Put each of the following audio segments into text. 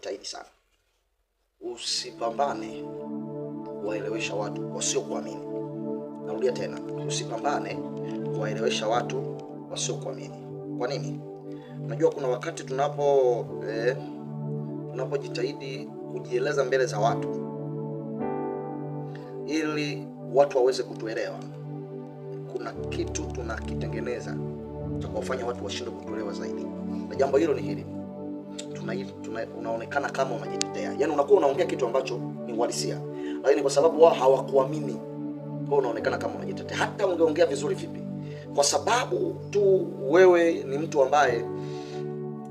jitahidi sana. Usipambane kuwaelewesha watu wasiokuamini. Narudia tena, usipambane kuwaelewesha watu wasiokuamini. Kwa nini? Unajua kuna wakati tunapojitahidi kujieleza mbele za watu ili watu waweze kutuelewa, kuna kitu tunakitengeneza cha kuwafanya watu washindwe kutuelewa zaidi. Na jambo hilo ni hili. Unaonekana kama unajitetea. Yaani unakuwa unaongea kitu ambacho ni uhalisia, lakini kwa sababu wao hawakuamini, kwa unaonekana kama unajitetea. Hata ungeongea vizuri vipi, kwa sababu tu wewe ni mtu ambaye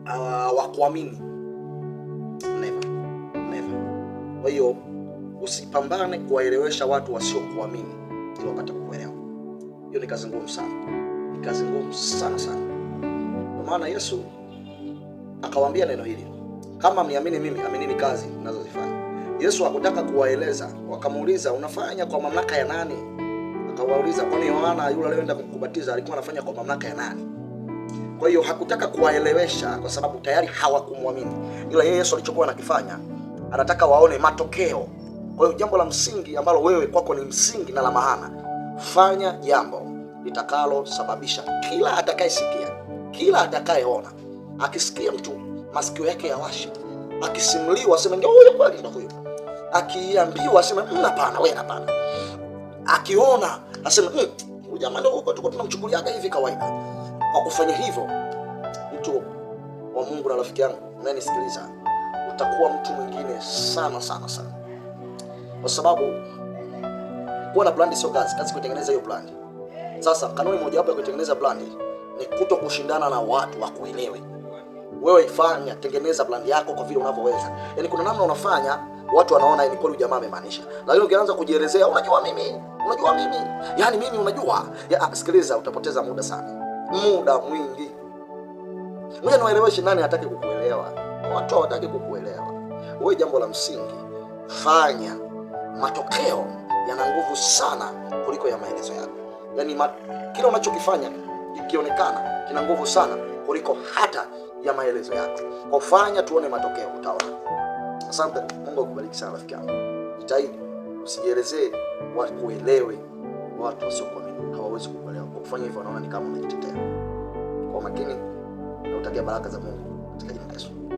hawakuamini. Never. Kwa hiyo usipambane kuwaelewesha watu wasiokuamini ili wapate kuelewa. Hiyo ni kazi ngumu sana. Ni kazi ngumu sana. Kwa maana Yesu akawaambia neno hili, kama mniamini mimi, aminini kazi ninazozifanya. Yesu hakutaka kuwaeleza. Wakamuuliza, unafanya kwa mamlaka ya nani? Akawauliza, kwani Yohana yule aliyeenda kukubatiza alikuwa anafanya kwa mamlaka ya nani? Kwa hiyo hakutaka kuwaelewesha kwa sababu tayari hawakumwamini. Ila yeye Yesu alichokuwa anakifanya, anataka waone matokeo. Kwa hiyo jambo la msingi ambalo wewe kwako ni msingi na la maana, fanya jambo litakalo sababisha kila atakayesikia, kila atakayeona, akisikia mtu masikio yake yawashe, akisimuliwa aseme ndio huyo kweli ndio huyo, akiambiwa aseme hapana wewe hapana, akiona aseme huyu jamaa ndio huko tuko tunamchukuliaga hivi kawaida. Kwa kufanya hivyo, mtu wa Mungu na rafiki yangu unayenisikiliza, utakuwa mtu mwingine sana. Kwa sababu kuwa na brand sio kazi kutengeneza hiyo brand. Sasa kanuni moja hapo ya kutengeneza brand ni kuto kushindana na watu wa kuelewe. Wewe ifanya, tengeneza brand yako kwa vile unavyoweza. Yaani kuna namna unafanya watu wanaona ni kweli jamaa amemaanisha. Lakini ukianza kujielezea, unajua mimi, yaani mimi unajua, sikiliza, utapoteza muda sana. Muda mwingi. Ngoja niwaeleweshe nani hataki kukuelewa. Watu hawataki kukuelewa. Wewe jambo la msingi, fanya. Matokeo yana nguvu sana kuliko ya maelezo yako. Yaani kile unachokifanya ikionekana kina nguvu sana kuliko hata ya maelezo yako. Kwa fanya tuone matokeo, utaona. Asante. Mungu akubariki sana rafiki yangu. Jitahidi usijielezee watu kuelewe. Watu wasiokuamini hawawezi kukuelewa. Kwa kufanya hivyo wanaona ni kama unajitetea. Kwa makini na utakia baraka za Mungu katika jina la Yesu.